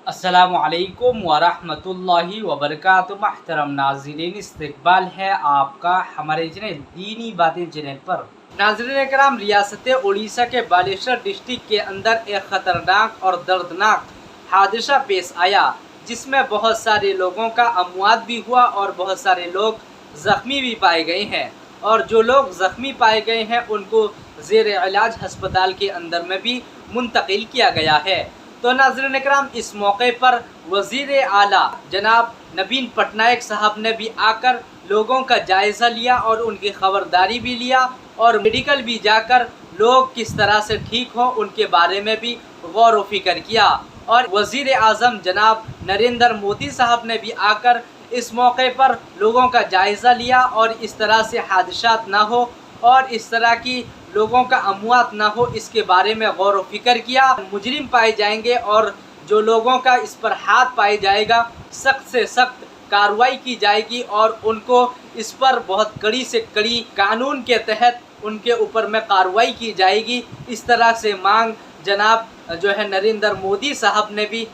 अस्सलामुअलैकुम वरहमतुल्लाहि वबरकातुहू। महतरम नाज़रीन, इस्तकबाल है आपका हमारे चैनल दीनी बातें चैनल पर। नाज़रीन कराम, रियासत उड़ीसा के बालेश्वर डिस्ट्रिक्ट के अंदर एक ख़तरनाक और दर्दनाक हादसा पेश आया, जिसमें बहुत सारे लोगों का अमवात भी हुआ और बहुत सारे लोग ज़ख्मी भी पाए गए हैं। और जो लोग ज़ख्मी पाए गए हैं उनको ज़ेर इलाज हस्पताल के अंदर में भी मुंतकिल किया गया है। तो नाज़रीन इकराम, इस मौके पर वज़ीर आला जनाब नवीन पटनायक साहब ने भी आकर लोगों का जायज़ा लिया और उनकी ख़बरदारी भी लिया और मेडिकल भी जाकर लोग किस तरह से ठीक हों उनके बारे में भी गौर व फिक्र किया। और वज़ीर आज़म जनाब नरेंद्र मोदी साहब ने भी आकर इस मौके पर लोगों का जायज़ा लिया और इस तरह से हादसात ना हो और इस तरह की लोगों का अमवात ना हो, इसके बारे में गौर व फिक्र किया। मुजरिम पाए जाएंगे और जो लोगों का इस पर हाथ पाए जाएगा, सख्त से सख्त कार्रवाई की जाएगी और उनको इस पर बहुत कड़ी से कड़ी कानून के तहत उनके ऊपर में कार्रवाई की जाएगी। इस तरह से मांग जनाब जो है नरेंद्र मोदी साहब ने भी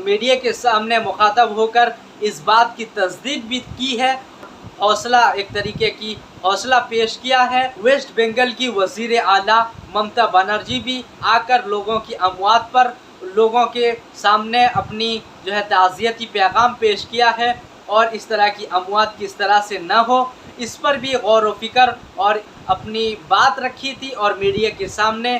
मीडिया के सामने मुखातब होकर इस बात की तस्दीक भी की है। हौसला एक तरीके की हौसला पेश किया है। वेस्ट बंगाल की वज़ीर आला ममता बनर्जी भी आकर लोगों की अमवात पर लोगों के सामने अपनी जो है ताज़ियती पैगाम पेश किया है और इस तरह की अमवात किस तरह से न हो, इस पर भी गौर व फिक्र और अपनी बात रखी थी और मीडिया के सामने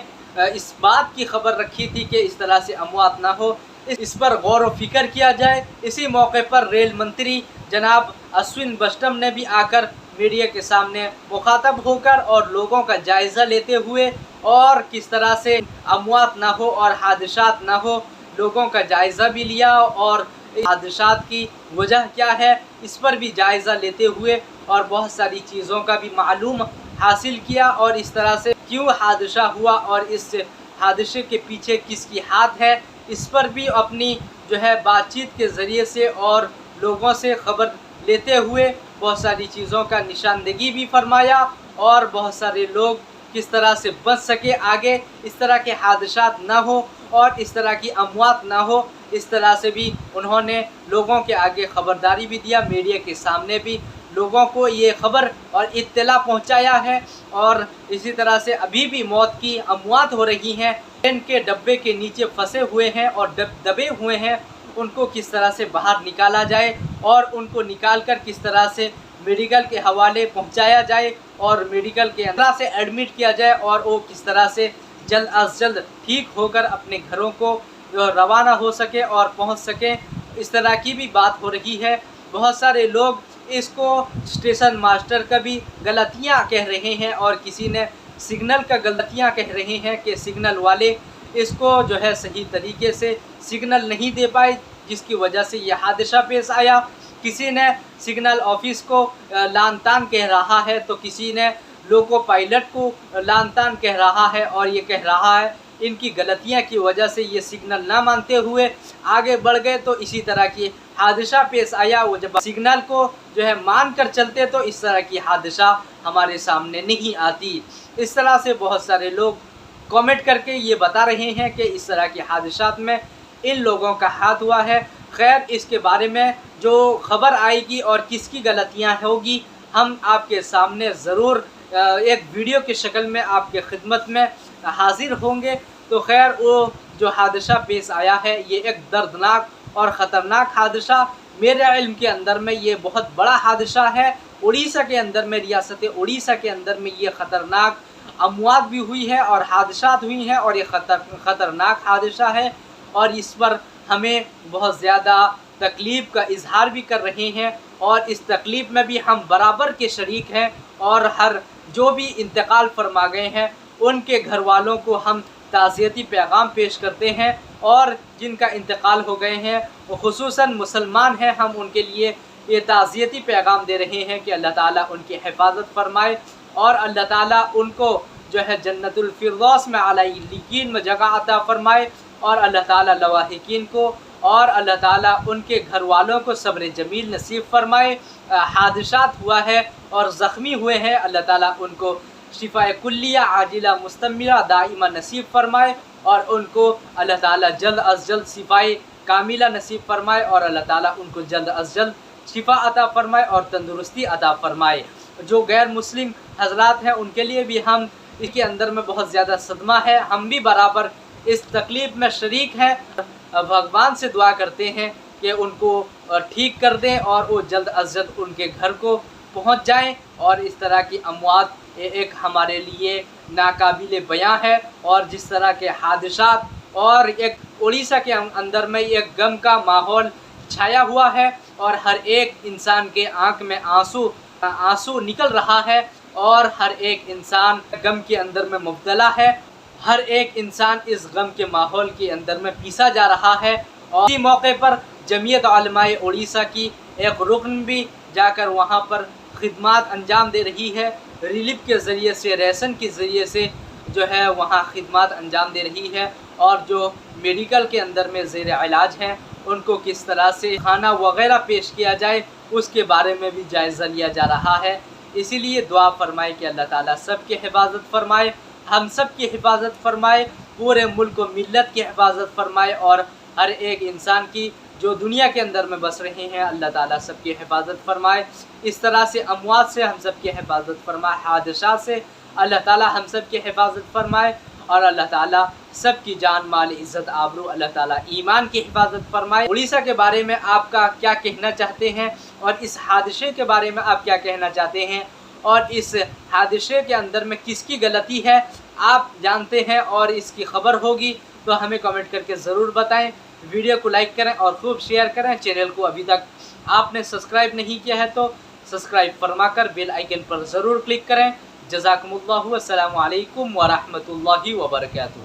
इस बात की खबर रखी थी कि इस तरह से अमवात ना हो, इस पर गौर व फिक्र किया जाए। इसी मौके पर रेल मंत्री जनाब अश्विन वैष्णव ने भी आकर मीडिया के सामने मुखातब होकर और लोगों का जायज़ा लेते हुए और किस तरह से अमवात ना हो और हादसात ना हो, लोगों का जायज़ा भी लिया और हादसात की वजह क्या है इस पर भी जायज़ा लेते हुए और बहुत सारी चीज़ों का भी मालूम हासिल किया और इस तरह से क्यों हादसा हुआ और इस हादसे के पीछे किसकी हाथ है, इस पर भी अपनी जो है बातचीत के ज़रिए से और लोगों से खबर लेते हुए बहुत सारी चीज़ों का निशानदेही भी फरमाया और बहुत सारे लोग किस तरह से बच सके, आगे इस तरह के हादसात ना हो और इस तरह की अमवात ना हो, इस तरह से भी उन्होंने लोगों के आगे ख़बरदारी भी दिया। मीडिया के सामने भी लोगों को ये ख़बर और इत्तला पहुंचाया है और इसी तरह से अभी भी मौत की अमवात हो रही हैं, ट्रेन के डब्बे के नीचे फंसे हुए हैं और दबे हुए हैं, उनको किस तरह से बाहर निकाला जाए और उनको निकाल कर किस तरह से मेडिकल के हवाले पहुंचाया जाए और मेडिकल के अंदर से एडमिट किया जाए और वो किस तरह से जल्द अज जल्द ठीक होकर अपने घरों को रवाना हो सके और पहुंच सके, इस तरह की भी बात हो रही है। बहुत सारे लोग इसको स्टेशन मास्टर का भी गलतियां कह रहे हैं और किसी ने सिग्नल का गलतियां कह रहे हैं कि सिग्नल वाले इसको जो है सही तरीके से सिग्नल नहीं दे पाए, जिसकी वजह से यह हादसा पेश आया। किसी ने सिग्नल ऑफिस को लान तान कह रहा है तो किसी ने लोको पायलट को लान तान कह रहा है और ये कह रहा है इनकी गलतियां की वजह से ये सिग्नल ना मानते हुए आगे बढ़ गए, तो इसी तरह की हादसा पेश आया। वो जब सिग्नल को जो है मान कर चलते तो इस तरह की हादसा हमारे सामने नहीं आती। इस तरह से बहुत सारे लोग कमेंट करके ये बता रहे हैं कि इस तरह के हादसात में इन लोगों का हाथ हुआ है। खैर, इसके बारे में जो खबर आएगी और किसकी गलतियां होगी हम आपके सामने ज़रूर एक वीडियो की शक्ल में आपके खिदमत में हाजिर होंगे। तो खैर, वो जो हादसा पेश आया है ये एक दर्दनाक और ख़तरनाक हादसा, मेरे इल्म के अंदर में ये बहुत बड़ा हादसा है। उड़ीसा के अंदर में, रियासत उड़ीसा के अंदर में ये ख़तरनाक अमवात भी हुई है और हादसात हुई हैं और ये ख़तरनाक हादसा है और इस पर हमें बहुत ज़्यादा तकलीफ़ का इजहार भी कर रहे हैं और इस तकलीफ़ में भी हम बराबर के शरीक हैं और हर जो भी इंतकाल फरमा गए हैं उनके घर वालों को हम ताज़ियती पैगाम पेश करते हैं और जिनका इंतकाल हो गए हैं वो खुसूसन मुसलमान हैं, हम उनके लिए ये ताज़ियती पैगाम दे रहे हैं कि अल्लाह ताला उनकी हिफाजत फरमाए और अल्लाह ताला उनको जो है जन्नतुल फिरदौस में आला यकीन में जगह अता फरमाए और अल्लाह ताला लवाहिकीन को और अल्लाह ताला उनके घर वालों को सब्र जमील नसीब फरमाए। हादसात हुआ है और ज़ख्मी हुए हैं, अल्लाह ताला उनको शिफाए कुल्लिया आजिला मुस्तमिरा दाइमा नसीब फरमाए और उनको अल्लाह ताला जल्द अज जल्द शिफाए कामिला नसीब फरमाए और अल्लाह ताला उनको जल्द अज जल्द शिफा अता फरमाए और तंदुरुस्ती अता फरमाए। जो गैर मुस्लिम हजरात हैं उनके लिए भी हम इसके अंदर में बहुत ज़्यादा सदमा है, हम भी बराबर इस तकलीफ़ में शरीक हैं। भगवान से दुआ करते हैं कि उनको ठीक कर दें और वो जल्द अज जल्द उनके घर को पहुंच जाएं। और इस तरह की अमवात एक हमारे लिए नाकाबिले बयां है। और जिस तरह के हादसात और एक उड़ीसा के अंदर में एक गम का माहौल छाया हुआ है और हर एक इंसान के आंख में आंसू निकल रहा है और हर एक इंसान गम के अंदर में मुब्तला है। हर एक इंसान इस गम के माहौल के अंदर में पीसा जा रहा है। और इसी मौके पर जमीयत उलमाए उड़ीसा की एक रुकन भी जाकर वहाँ पर खिदमात अंजाम दे रही है। रिलीफ के ज़रिए से, रेशन के ज़रिए से जो है वहाँ खिदमात अंजाम दे रही है। और जो मेडिकल के अंदर में ज़ेर इलाज हैं उनको किस तरह से खाना वगैरह पेश किया जाए उसके बारे में भी जायज़ा लिया जा रहा है। इसीलिए दुआ फरमाए कि अल्लाह ताला सब की हिफाजत फरमाए, हम सब की हिफाजत फरमाए, पूरे मुल्क व मिल्लत की हिफाजत फरमाए और हर एक इंसान की जो दुनिया के अंदर में बस रहे हैं अल्लाह ताला सब की हिफाजत फरमाए। इस तरह से अमवात से हम सब की हिफाजत फरमाए, हादसात से अल्लाह ताला हम सब की हिफाजत फरमाए और अल्लाह ताला सब की जान माल इज़्ज़त आबरू अल्लाह ताला ईमान की हिफाजत फरमाए। उड़ीसा के बारे में आपका क्या कहना चाहते हैं और इस हादसे के बारे में आप क्या कहना चाहते हैं और इस हादसे के अंदर में किसकी गलती है आप जानते हैं और इसकी खबर होगी तो हमें कमेंट करके ज़रूर बताएं। वीडियो को लाइक करें और खूब शेयर करें। चैनल को अभी तक आपने सब्सक्राइब नहीं किया है तो सब्सक्राइब फरमाकर बेल आइकन पर ज़रूर क्लिक करें। जज़ाकुमुल्लाहु, अस्सलामु अलैकुम व रहमतुल्लाहि व बरकातुहू।